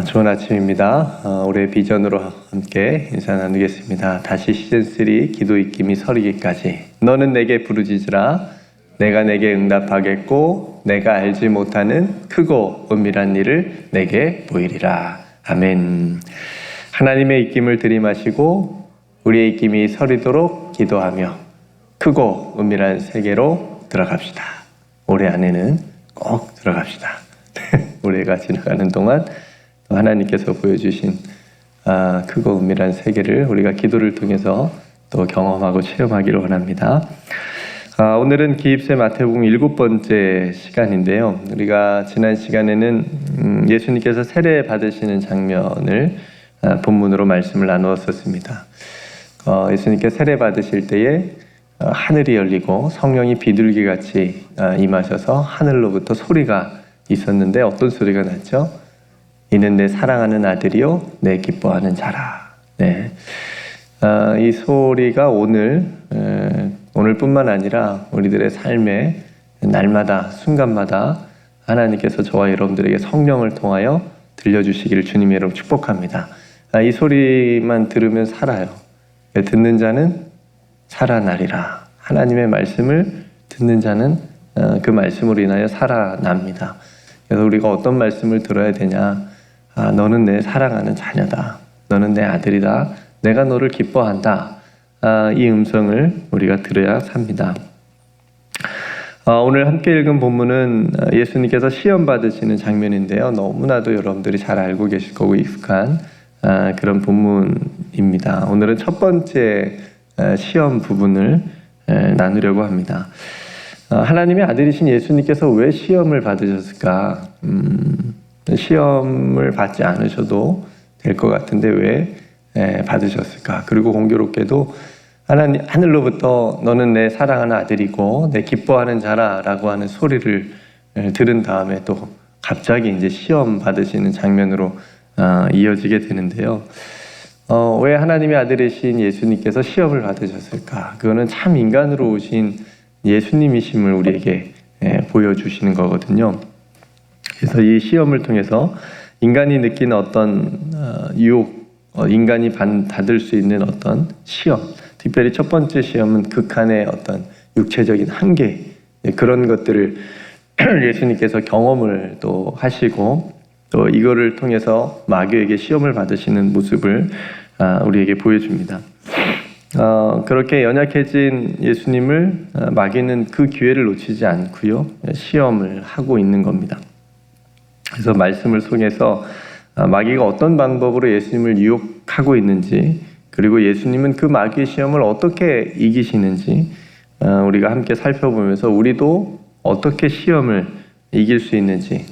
좋은 아침입니다. 올해 비전으로 함께 인사 나누겠습니다. 다시 시즌3 기도 익힘이 서리기까지. 너는 내게 부르짖으라. 내가 내게 응답하겠고 내가 알지 못하는 크고 은밀한 일을 내게 보이리라. 아멘. 하나님의 입김을 들이마시고 우리의 입김이 서리도록 기도하며 크고 은밀한 세계로 들어갑시다. 올해 안에는 꼭 들어갑시다. 올해가 지나가는 동안 하나님께서 보여주신 크고 은밀한 세계를 우리가 기도를 통해서 또 경험하고 체험하기를 원합니다. 오늘은 기입세 마태복음 7번째 시간인데요. 우리가 지난 시간에는 예수님께서 세례 받으시는 장면을 본문으로 말씀을 나누었었습니다. 예수님께 세례 받으실 때에 하늘이 열리고 성령이 비둘기같이 임하셔서 하늘로부터 소리가 있었는데 어떤 소리가 났죠? 이는 내 사랑하는 아들이요 내 기뻐하는 자라. 네. 이 소리가 오늘뿐만 아니라 우리들의 삶에 날마다 순간마다 하나님께서 저와 여러분들에게 성령을 통하여 들려주시기를 주님의 이름으로 축복합니다. 이 소리만 들으면 살아요. 듣는 자는 살아나리라. 하나님의 말씀을 듣는 자는 그 말씀으로 인하여 살아납니다. 그래서 우리가 어떤 말씀을 들어야 되냐? 너는 내 사랑하는 자녀다. 너는 내 아들이다. 내가 너를 기뻐한다. 이 음성을 우리가 들어야 삽니다. 오늘 함께 읽은 본문은 예수님께서 시험 받으시는 장면인데요. 너무나도 여러분들이 잘 알고 계실 거고 익숙한 그런 본문입니다. 오늘은 첫 번째 시험 부분을 나누려고 합니다. 하나님의 아들이신 예수님께서 왜 시험을 받으셨을까? 시험을 받지 않으셔도 될 것 같은데 왜 받으셨을까? 그리고 공교롭게도 하늘로부터 너는 내 사랑하는 아들이고 내 기뻐하는 자라라고 하는 소리를 들은 다음에 또 갑자기 이제 시험 받으시는 장면으로 이어지게 되는데요. 왜 하나님의 아들이신 예수님께서 시험을 받으셨을까? 그거는 참 인간으로 오신 예수님이심을 우리에게 보여주시는 거거든요. 그래서 이 시험을 통해서 인간이 느끼는 어떤 유혹, 인간이 받을 수 있는 어떤 시험, 특별히 첫 번째 시험은 극한의 어떤 육체적인 한계, 그런 것들을 예수님께서 경험을 또 하시고 또 이거를 통해서 마귀에게 시험을 받으시는 모습을 우리에게 보여줍니다. 그렇게 연약해진 예수님을 마귀는 그 기회를 놓치지 않고요, 시험을 하고 있는 겁니다. 그래서 말씀을 통해서 마귀가 어떤 방법으로 예수님을 유혹하고 있는지, 그리고 예수님은 그 마귀의 시험을 어떻게 이기시는지 우리가 함께 살펴보면서 우리도 어떻게 시험을 이길 수 있는지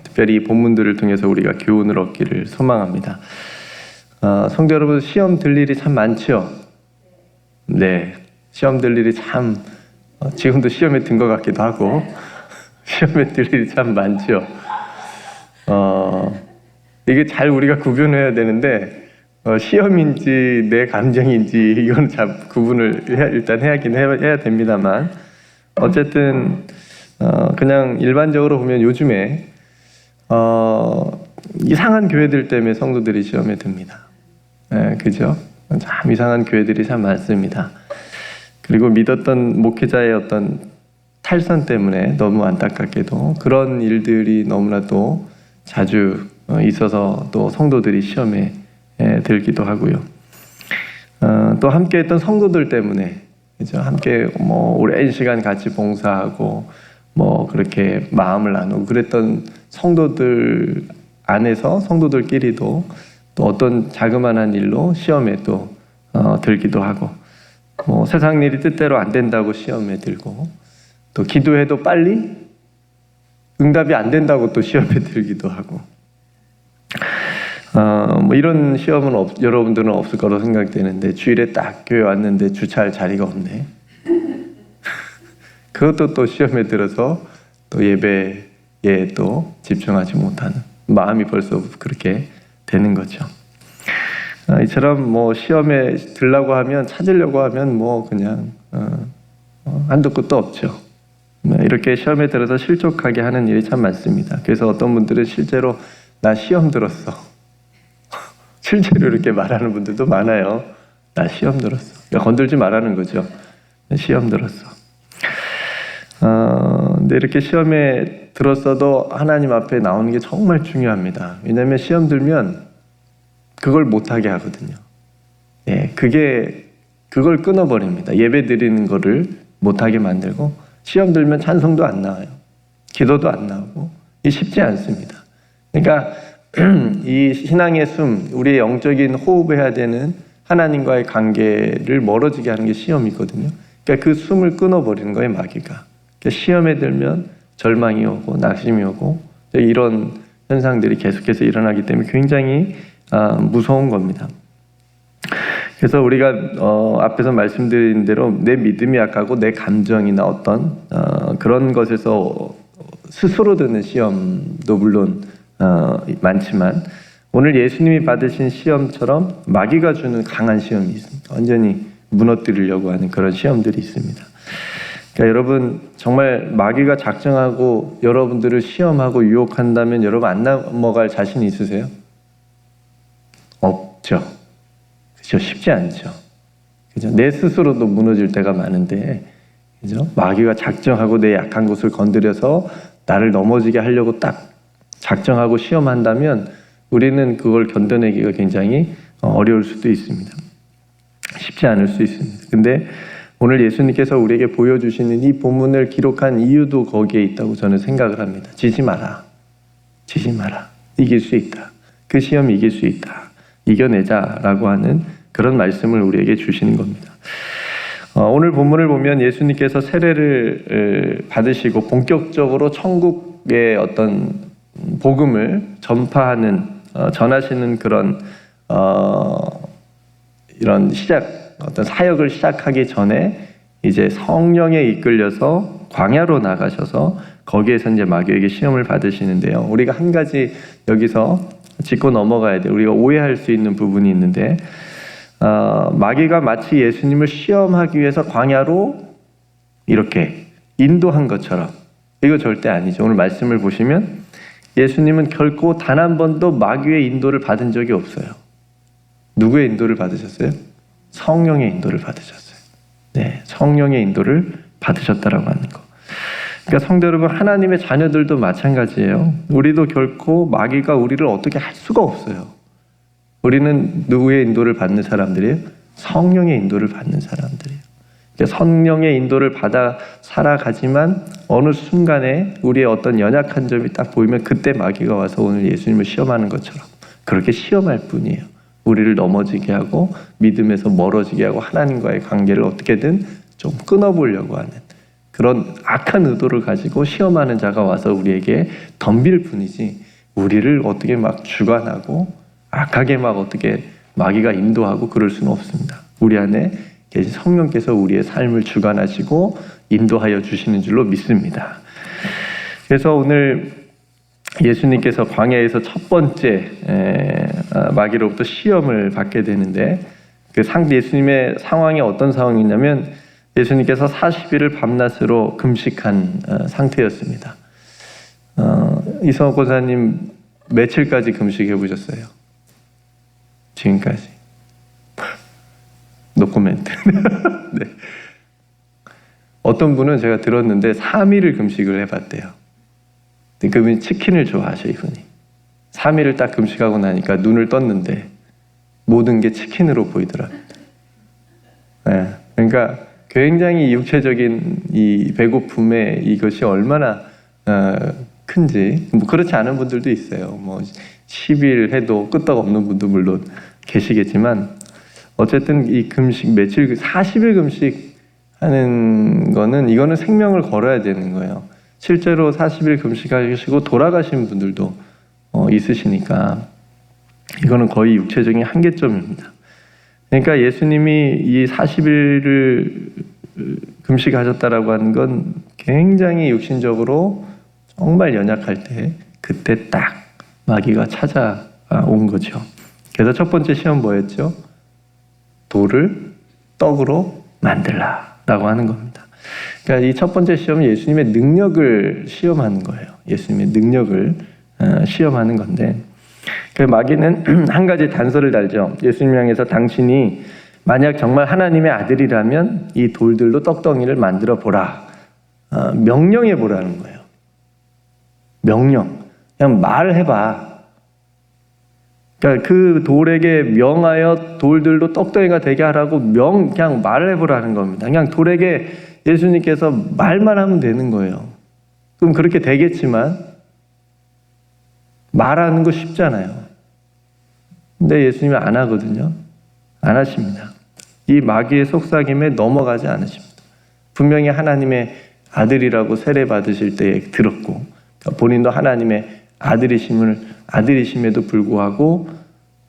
특별히 이 본문들을 통해서 우리가 교훈을 얻기를 소망합니다. 성도 여러분, 시험 들 일이 참 많죠? 네, 시험 들 일이 참 지금도 시험에 든 것 같기도 하고 시험에 들 일이 참 많죠. 이게 잘 우리가 구분해야 되는데 시험인지 내 감정인지 이건 잘 구분을 일단 해야 됩니다만 어쨌든 그냥 일반적으로 보면 요즘에 이상한 교회들 때문에 성도들이 시험에 듭니다. 그죠? 참 이상한 교회들이 참 많습니다. 그리고 믿었던 목회자의 어떤 탈선 때문에 너무 안타깝게도 그런 일들이 너무나도 자주 있어서 또 성도들이 시험에 들기도 하고요. 또 함께했던 성도들 때문에, 그죠? 함께 오랜 시간 같이 봉사하고 그렇게 마음을 나누고 그랬던 성도들 안에서 성도들끼리도 또 어떤 자그마한 일로 시험에 또 들기도 하고, 세상 일이 뜻대로 안 된다고 시험에 들고, 또 기도해도 빨리 응답이 안 된다고 또 시험에 들기도 하고, 이런 시험은 여러분들은 없을 거로 생각되는데, 주일에 딱 교회 왔는데 주차할 자리가 없네. 그것도 또 시험에 들어서 또 예배에 또 집중하지 못하는 마음이 벌써 그렇게 되는 거죠. 이처럼 시험에 들려고 하면, 찾으려고 하면 그냥 한도 끝도 없죠. 이렇게 시험에 들어서 실족하게 하는 일이 참 많습니다. 그래서 어떤 분들은 실제로 나 시험 들었어. 실제로 이렇게 말하는 분들도 많아요. 나 시험 들었어. 그러니까 건들지 말라는 거죠. 시험 들었어. 근데 이렇게 시험에 들었어도 하나님 앞에 나오는 게 정말 중요합니다. 왜냐하면 시험 들면 그걸 못하게 하거든요. 예, 그걸 끊어버립니다. 예배 드리는 거를 못하게 만들고, 시험 들면 찬송도 안 나와요. 기도도 안 나오고, 이 쉽지 않습니다. 그러니까 이 신앙의 숨, 우리의 영적인 호흡해야 되는 하나님과의 관계를 멀어지게 하는 게 시험이거든요. 그러니까 그 숨을 끊어버리는 거예요, 마귀가. 그러니까 시험에 들면 절망이 오고 낙심이 오고 이런 현상들이 계속해서 일어나기 때문에 굉장히 무서운 겁니다. 그래서 우리가 앞에서 말씀드린 대로 내 믿음이 약하고 내 감정이나 어떤 그런 것에서 스스로 드는 시험도 물론 많지만, 오늘 예수님이 받으신 시험처럼 마귀가 주는 강한 시험이 있습니다. 완전히 무너뜨리려고 하는 그런 시험들이 있습니다. 그러니까 여러분, 정말 마귀가 작정하고 여러분들을 시험하고 유혹한다면 여러분 안 넘어갈 자신이 있으세요? 없죠. 그죠? 쉽지 않죠. 그죠? 내 스스로도 무너질 때가 많은데, 그죠? 마귀가 작정하고 내 약한 곳을 건드려서 나를 넘어지게 하려고 딱 작정하고 시험한다면 우리는 그걸 견뎌내기가 굉장히 어려울 수도 있습니다. 쉽지 않을 수 있습니다. 근데 오늘 예수님께서 우리에게 보여주시는 이 본문을 기록한 이유도 거기에 있다고 저는 생각을 합니다. 지지 마라. 지지 마라. 이길 수 있다. 그 시험 이길 수 있다. 이겨내자라고 하는 그런 말씀을 우리에게 주시는 겁니다. 오늘 본문을 보면 예수님께서 세례를 받으시고 본격적으로 천국의 어떤 복음을 전파하는, 전하시는 그런 이런 어떤 사역을 시작하기 전에 이제 성령에 이끌려서 광야로 나가셔서 거기에서 이제 마귀에게 시험을 받으시는데요. 우리가 한 가지 여기서 짚고 넘어가야 돼요. 우리가 오해할 수 있는 부분이 있는데, 마귀가 마치 예수님을 시험하기 위해서 광야로 이렇게 인도한 것처럼, 이거 절대 아니죠. 오늘 말씀을 보시면 예수님은 결코 단 한 번도 마귀의 인도를 받은 적이 없어요. 누구의 인도를 받으셨어요? 성령의 인도를 받으셨어요. 네, 성령의 인도를 받으셨다라고 하는 거. 그러니까 성도 여러분, 하나님의 자녀들도 마찬가지예요. 우리도 결코 마귀가 우리를 어떻게 할 수가 없어요. 우리는 누구의 인도를 받는 사람들이에요? 성령의 인도를 받는 사람들이에요. 그러니까 성령의 인도를 받아 살아가지만 어느 순간에 우리의 어떤 연약한 점이 딱 보이면 그때 마귀가 와서 오늘 예수님을 시험하는 것처럼 그렇게 시험할 뿐이에요. 우리를 넘어지게 하고 믿음에서 멀어지게 하고 하나님과의 관계를 어떻게든 좀 끊어보려고 하는 그런 악한 의도를 가지고 시험하는 자가 와서 우리에게 덤빌 뿐이지, 우리를 어떻게 막 주관하고 악하게 막 어떻게 마귀가 인도하고 그럴 수는 없습니다. 우리 안에 계신 성령께서 우리의 삶을 주관하시고 인도하여 주시는 줄로 믿습니다. 그래서 오늘 예수님께서 광야에서 첫 번째 마귀로부터 시험을 받게 되는데, 그 예수님의 상황이 어떤 상황이냐면 예수님께서 40일을 밤낮으로 금식한 상태였습니다. 이성호 권사님 며칠까지 금식해 보셨어요? 지금까지? 노코멘트. 네. 어떤 분은 제가 들었는데 3일을 금식을 해봤대요. 그분이 치킨을 좋아하셔, 이분이. 3일을 딱 금식하고 나니까 눈을 떴는데 모든 게 치킨으로 보이더랍니다. 네. 그러니까 굉장히 육체적인 이 배고픔에 이것이 얼마나 큰지, 뭐 그렇지 않은 분들도 있어요. 뭐 10일 해도 끄떡없는 분도 물론 계시겠지만, 어쨌든 이 금식, 며칠 40일 금식 하는 거는, 이거는 생명을 걸어야 되는 거예요. 실제로 40일 금식하시고 돌아가신 분들도 있으시니까 이거는 거의 육체적인 한계점입니다. 그러니까 예수님이 이 40일을 금식하셨다라고 하는 건 굉장히 육신적으로 정말 연약할 때 그때 딱 마귀가 찾아온 거죠. 그래서 첫 번째 시험 뭐였죠? 돌을 떡으로 만들라라고 하는 겁니다. 그러니까 이 첫 번째 시험은 예수님의 능력을 시험하는 거예요. 예수님의 능력을 시험하는 건데, 그 마귀는 한 가지 단서를 달죠. 예수님 향해서 당신이 만약 정말 하나님의 아들이라면 이 돌들로 떡덩이를 만들어 보라. 명령해 보라는 거예요. 명령. 그냥 말해봐. 그러니까 그 돌에게 명하여 돌들로 떡덩이가 되게 하라고 그냥 말을 해보라는 겁니다. 그냥 돌에게 예수님께서 말만 하면 되는 거예요. 그럼 그렇게 되겠지만 말하는 거 쉽잖아요. 근데 예수님은 안 하거든요. 안 하십니다. 이 마귀의 속삭임에 넘어가지 않으십니다. 분명히 하나님의 아들이라고 세례 받으실 때 들었고, 그러니까 본인도 하나님의 아들이심에도 불구하고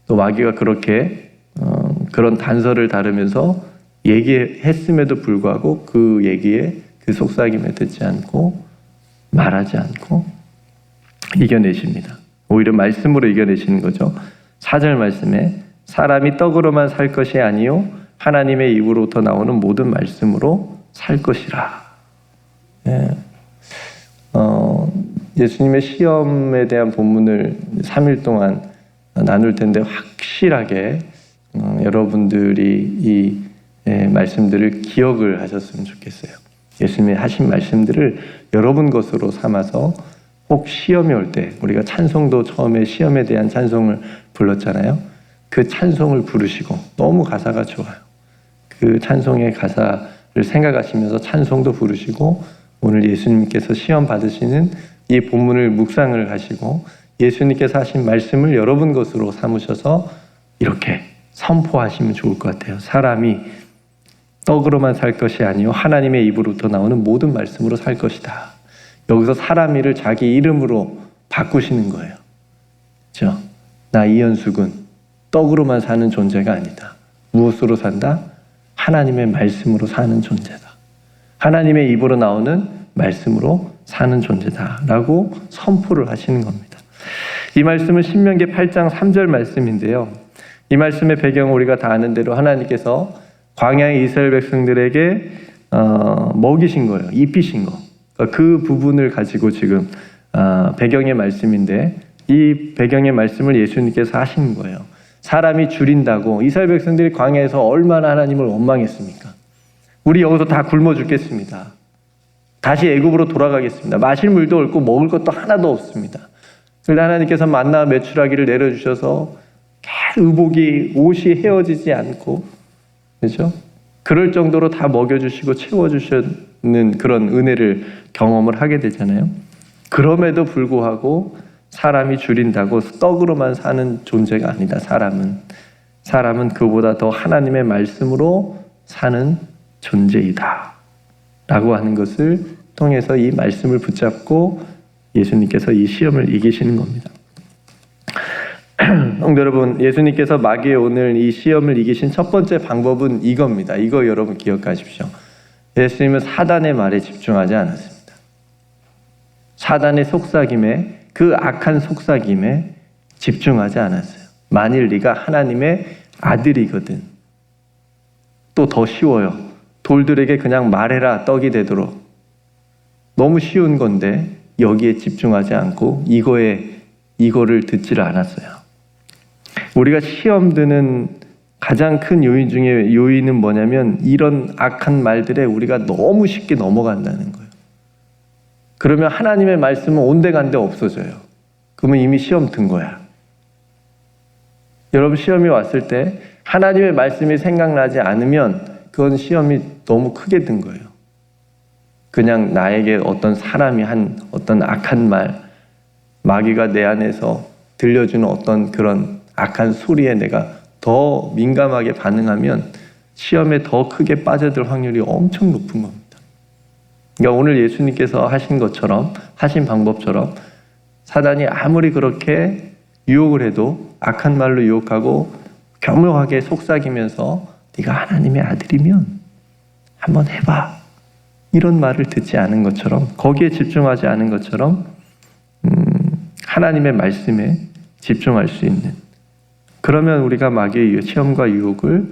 또 마귀가 그렇게 그런 단서를 다루면서 얘기했음에도 불구하고 그 얘기에 그 속삭임에 듣지 않고 말하지 않고 이겨내십니다. 오히려 말씀으로 이겨내시는 거죠. 4절 말씀에 사람이 떡으로만 살 것이 아니요 하나님의 입으로부터 나오는 모든 말씀으로 살 것이라. 예수님의 시험에 대한 본문을 3일 동안 나눌 텐데 확실하게 여러분들이 이 말씀들을 기억을 하셨으면 좋겠어요. 예수님이 하신 말씀들을 여러분 것으로 삼아서 꼭 시험이 올 때, 우리가 찬송도 처음에 시험에 대한 찬송을 불렀잖아요. 그 찬송을 부르시고, 너무 가사가 좋아요. 그 찬송의 가사를 생각하시면서 찬송도 부르시고, 오늘 예수님께서 시험 받으시는 이 본문을 묵상을 하시고 예수님께서 하신 말씀을 여러분 것으로 삼으셔서 이렇게 선포하시면 좋을 것 같아요. 사람이 떡으로만 살 것이 아니요 하나님의 입으로부터 나오는 모든 말씀으로 살 것이다. 여기서 사람이를 자기 이름으로 바꾸시는 거예요. 그렇죠? 나 이현숙은 떡으로만 사는 존재가 아니다. 무엇으로 산다? 하나님의 말씀으로 사는 존재다. 하나님의 입으로 나오는 말씀으로 사는 존재다라고 선포를 하시는 겁니다. 이 말씀은 신명기 8장 3절 말씀인데요. 이 말씀의 배경은 우리가 다 아는 대로 하나님께서 광야의 이스라엘 백성들에게 먹이신 거예요. 입히신 거. 그 부분을 가지고 지금 배경의 말씀인데 이 배경의 말씀을 예수님께서 하신 거예요. 사람이 줄인다고 이스라엘 백성들이 광야에서 얼마나 하나님을 원망했습니까? 우리 여기서 다 굶어 죽겠습니다. 다시 애굽으로 돌아가겠습니다. 마실 물도 없고 먹을 것도 하나도 없습니다. 그런데 하나님께서 만나 메추라기를 내려주셔서 의복이 옷이 헤어지지 않고, 그렇죠? 그럴 정도로 다 먹여주시고 채워주시는 그런 은혜를 경험을 하게 되잖아요. 그럼에도 불구하고 사람이 줄인다고 떡으로만 사는 존재가 아니다. 사람은 그보다 더 하나님의 말씀으로 사는 존재이다 라고 하는 것을 통해서 이 말씀을 붙잡고 예수님께서 이 시험을 이기시는 겁니다. 성도 여러분, 예수님께서 마귀의 오늘 이 시험을 이기신 첫 번째 방법은 이겁니다. 이거 여러분 기억하십시오. 예수님은 사단의 말에 집중하지 않았습니다. 사단의 속삭임에, 그 악한 속삭임에 집중하지 않았어요. 만일 네가 하나님의 아들이거든. 또 더 쉬워요. 돌들에게 그냥 말해라 떡이 되도록. 너무 쉬운 건데 여기에 집중하지 않고 이거를 듣지를 않았어요. 우리가 시험 드는 가장 큰 요인 중에 요인은 뭐냐면 이런 악한 말들에 우리가 너무 쉽게 넘어간다는 거예요. 그러면 하나님의 말씀은 온데간데 없어져요. 그러면 이미 시험 든 거야. 여러분 시험이 왔을 때 하나님의 말씀이 생각나지 않으면 그건 시험이 너무 크게 든 거예요. 그냥 나에게 어떤 사람이 한 어떤 악한 말, 마귀가 내 안에서 들려주는 어떤 그런 악한 소리에 내가 더 민감하게 반응하면 시험에 더 크게 빠져들 확률이 엄청 높은 겁니다. 그러니까 오늘 예수님께서 하신 것처럼, 하신 방법처럼 사단이 아무리 그렇게 유혹을 해도 악한 말로 유혹하고 교묘하게 속삭이면서 네가 하나님의 아들이면 한번 해봐. 이런 말을 듣지 않은 것처럼, 거기에 집중하지 않은 것처럼 하나님의 말씀에 집중할 수 있는, 그러면 우리가 마귀의 시험과 유혹을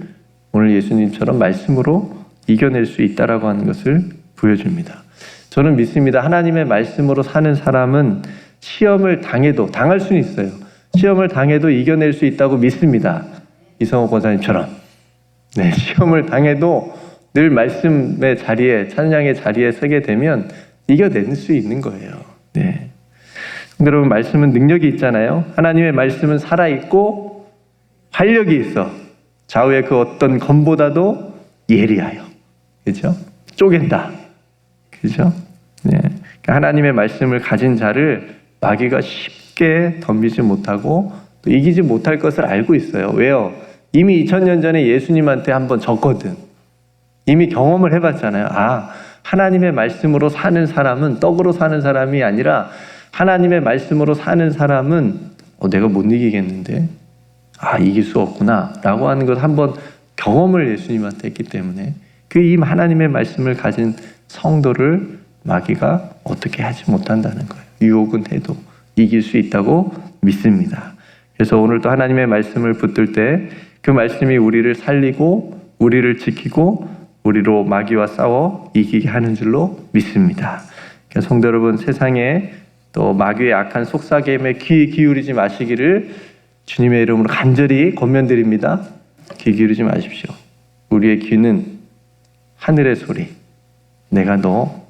오늘 예수님처럼 말씀으로 이겨낼 수 있다라고 하는 것을 보여줍니다. 저는 믿습니다. 하나님의 말씀으로 사는 사람은 시험을 당해도, 당할 수는 있어요. 시험을 당해도 이겨낼 수 있다고 믿습니다. 이성호 권사님처럼. 네, 시험을 당해도 늘 말씀의 자리에, 찬양의 자리에 서게 되면 이겨낼 수 있는 거예요. 네. 여러분, 말씀은 능력이 있잖아요. 하나님의 말씀은 살아있고 활력이 있어. 좌우의 그 어떤 검보다도 예리하여. 그죠? 쪼갠다. 그죠? 네. 하나님의 말씀을 가진 자를 마귀가 쉽게 덤비지 못하고 또 이기지 못할 것을 알고 있어요. 왜요? 이미 2000년 전에 예수님한테 한번 졌거든. 이미 경험을 해봤잖아요. 아, 하나님의 말씀으로 사는 사람은 떡으로 사는 사람이 아니라 하나님의 말씀으로 사는 사람은 내가 못 이기겠는데? 아, 이길 수 없구나 라고 하는 것 한번 경험을 예수님한테 했기 때문에 그 이 하나님의 말씀을 가진 성도를 마귀가 어떻게 하지 못한다는 거예요. 유혹은 해도 이길 수 있다고 믿습니다. 그래서 오늘 또 하나님의 말씀을 붙들 때 그 말씀이 우리를 살리고 우리를 지키고 우리로 마귀와 싸워 이기게 하는 줄로 믿습니다. 그래서 성도 여러분, 세상에 또 마귀의 악한 속삭임에 귀 기울이지 마시기를 주님의 이름으로 간절히 권면드립니다. 귀 기울이지 마십시오. 우리의 귀는 하늘의 소리, 내가 너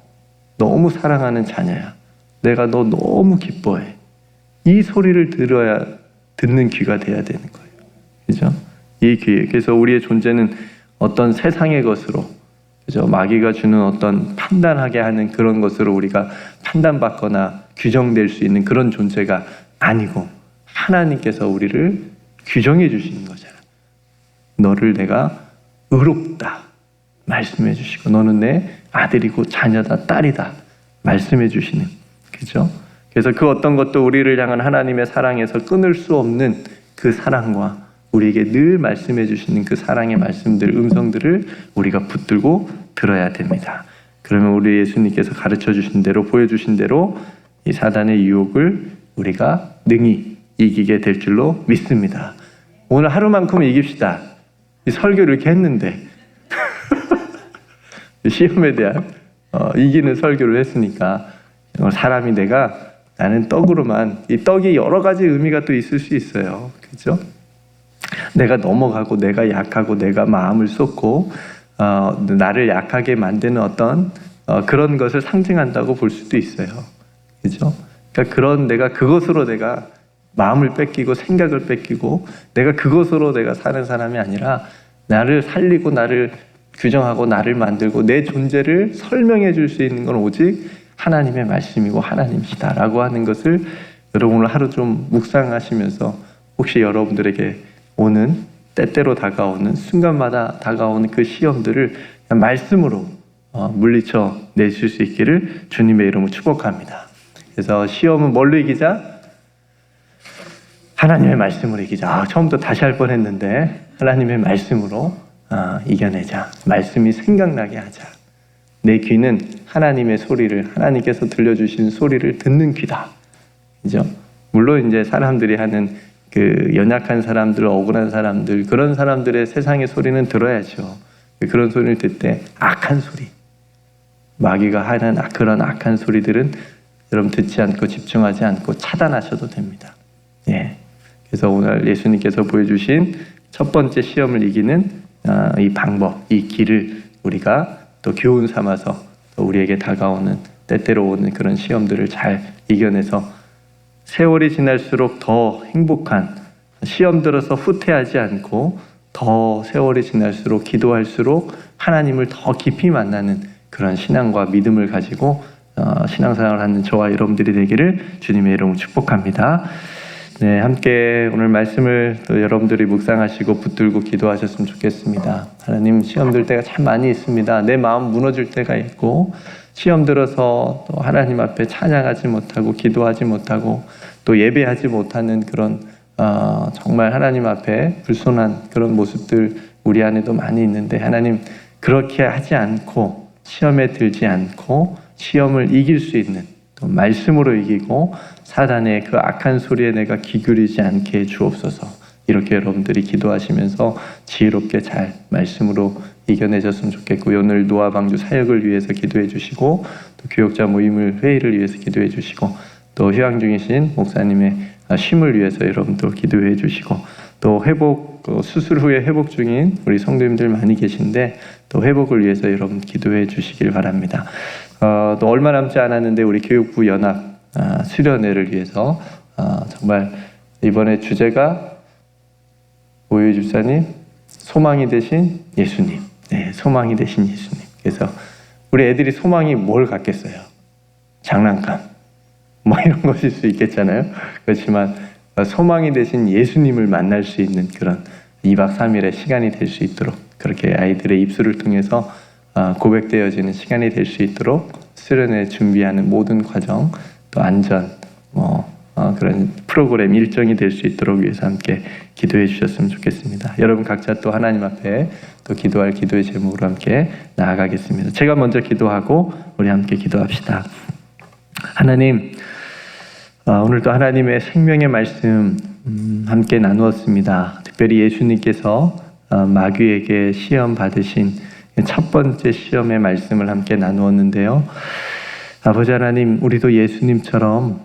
너무 사랑하는 자녀야, 내가 너 너무 기뻐해, 이 소리를 들어야 듣는 귀가 돼야 되는 거예요. 그죠? 이 귀. 그래서 우리의 존재는 어떤 세상의 것으로, 그죠? 마귀가 주는 어떤 판단하게 하는 그런 것으로 우리가 판단받거나 규정될 수 있는 그런 존재가 아니고 하나님께서 우리를 규정해 주시는 거잖아요. 너를 내가 의롭다 말씀해 주시고 너는 내 아들이고 자녀다, 딸이다 말씀해 주시는, 그죠? 그래서 그 어떤 것도 우리를 향한 하나님의 사랑에서 끊을 수 없는 그 사랑과 우리에게 늘 말씀해 주시는 그 사랑의 말씀들, 음성들을 우리가 붙들고 들어야 됩니다. 그러면 우리 예수님께서 가르쳐 주신 대로, 보여주신 대로 이 사단의 유혹을 우리가 능히 이기게 될 줄로 믿습니다. 오늘 하루만큼 이깁시다. 이 설교를 이렇게 했는데 시험에 대한 이기는 설교를 했으니까 사람이 나는 떡으로만, 이 떡이 여러 가지 의미가 또 있을 수 있어요. 그렇죠? 내가 넘어가고 내가 약하고 내가 마음을 쏟고 나를 약하게 만드는 어떤 그런 것을 상징한다고 볼 수도 있어요. 그죠? 그러니까 내가 그것으로 내가 마음을 뺏기고 생각을 뺏기고 내가 그것으로 내가 사는 사람이 아니라 나를 살리고 나를 규정하고 나를 만들고 내 존재를 설명해 줄 수 있는 건 오직 하나님의 말씀이고 하나님이시다라고 하는 것을 여러분 오늘 하루 좀 묵상하시면서 혹시 여러분들에게 오는 때때로 다가오는 순간마다 다가오는 그 시험들을 말씀으로 물리쳐 내실 수 있기를 주님의 이름으로 축복합니다. 그래서 시험은 뭘로 이기자? 하나님의 말씀으로 이기자. 처음부터 다시 할 뻔했는데 하나님의 말씀으로 이겨내자. 말씀이 생각나게 하자. 내 귀는 하나님의 소리를, 하나님께서 들려주신 소리를 듣는 귀다. 그죠? 물론 이제 사람들이 하는 그 연약한 사람들, 억울한 사람들, 그런 사람들의 세상의 소리는 들어야죠. 그런 소리를 듣을 때 악한 소리, 마귀가 하는 그런 악한 소리들은 여러분 듣지 않고 집중하지 않고 차단하셔도 됩니다. 예. 그래서 오늘 예수님께서 보여주신 첫 번째 시험을 이기는 이 방법, 이 길을 우리가 또 교훈 삼아서 또 우리에게 다가오는 때때로 오는 그런 시험들을 잘 이겨내서 세월이 지날수록 더 행복한, 시험 들어서 후퇴하지 않고 더 세월이 지날수록 기도할수록 하나님을 더 깊이 만나는 그런 신앙과 믿음을 가지고 신앙생활을 하는 저와 여러분들이 되기를 주님의 이름으로 축복합니다. 네, 함께 오늘 말씀을 또 여러분들이 묵상하시고 붙들고 기도하셨으면 좋겠습니다. 하나님, 시험 들 때가 참 많이 있습니다. 내 마음 무너질 때가 있고 시험 들어서 또 하나님 앞에 찬양하지 못하고 기도하지 못하고 또 예배하지 못하는 그런 정말 하나님 앞에 불손한 그런 모습들 우리 안에도 많이 있는데, 하나님 그렇게 하지 않고 시험에 들지 않고 시험을 이길 수 있는 또 말씀으로 이기고 사단의 그 악한 소리에 내가 귀 기울이지 않게 해 주옵소서. 이렇게 여러분들이 기도하시면서 지혜롭게 잘 말씀으로 이겨내셨으면 좋겠고, 오늘 노아 방주 사역을 위해서 기도해 주시고 또 교역자 모임을 회의를 위해서 기도해 주시고 또 휴양 중이신 목사님의 쉼을 위해서 여러분도 기도해 주시고, 또 회복, 수술 후에 회복 중인 우리 성도님들 많이 계신데 또 회복을 위해서 여러분 기도해 주시길 바랍니다. 또 얼마 남지 않았는데 우리 교육부 연합 수련회를 위해서 정말 이번에 주제가 오유 집사님, 소망이 되신 예수님. 네, 소망이 되신 예수님. 그래서 우리 애들이 소망이 뭘 갖겠어요? 장난감 뭐 이런 것일 수 있겠잖아요. 그렇지만 소망이 되신 예수님을 만날 수 있는 그런 2박 3일의 시간이 될 수 있도록, 그렇게 아이들의 입술을 통해서 고백되어지는 시간이 될 수 있도록 수련회 준비하는 모든 과정, 또 안전, 그런 프로그램 일정이 될 수 있도록 위해서 함께 기도해 주셨으면 좋겠습니다. 여러분 각자 또 하나님 앞에 또 기도할 기도의 제목으로 함께 나아가겠습니다. 제가 먼저 기도하고 우리 함께 기도합시다. 하나님, 오늘도 하나님의 생명의 말씀 함께 나누었습니다. 특별히 예수님께서 마귀에게 시험 받으신 첫 번째 시험의 말씀을 함께 나누었는데요. 아버지 하나님, 우리도 예수님처럼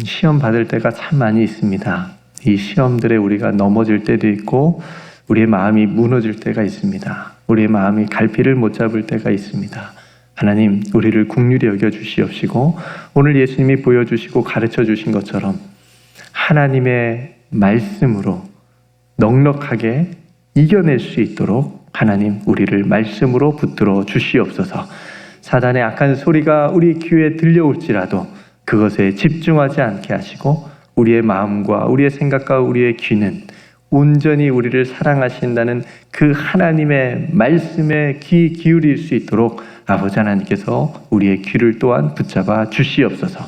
시험 받을 때가 참 많이 있습니다. 이 시험들에 우리가 넘어질 때도 있고 우리의 마음이 무너질 때가 있습니다. 우리의 마음이 갈피를 못 잡을 때가 있습니다. 하나님, 우리를 긍휼히 여겨 주시옵시고 오늘 예수님이 보여주시고 가르쳐 주신 것처럼 하나님의 말씀으로 넉넉하게 이겨낼 수 있도록 하나님, 우리를 말씀으로 붙들어 주시옵소서. 사단의 악한 소리가 우리 귀에 들려올지라도 그것에 집중하지 않게 하시고 우리의 마음과 우리의 생각과 우리의 귀는 온전히 우리를 사랑하신다는 그 하나님의 말씀에 귀 기울일 수 있도록 아버지 하나님께서 우리의 귀를 또한 붙잡아 주시옵소서.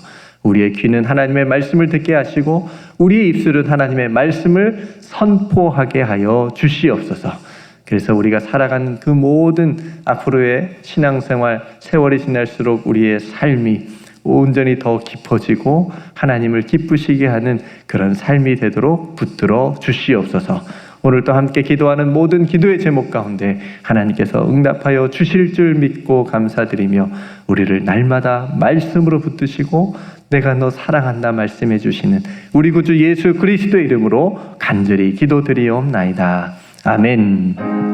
우리의 귀는 하나님의 말씀을 듣게 하시고 우리의 입술은 하나님의 말씀을 선포하게 하여 주시옵소서. 그래서 우리가 살아가는 그 모든 앞으로의 신앙생활, 세월이 지날수록 우리의 삶이 온전히 더 깊어지고 하나님을 기쁘시게 하는 그런 삶이 되도록 붙들어 주시옵소서. 오늘 또 함께 기도하는 모든 기도의 제목 가운데 하나님께서 응답하여 주실 줄 믿고 감사드리며 우리를 날마다 말씀으로 붙드시고 내가 너 사랑한다 말씀해 주시는 우리 구주 예수 그리스도의 이름으로 간절히 기도드리옵나이다. 아멘.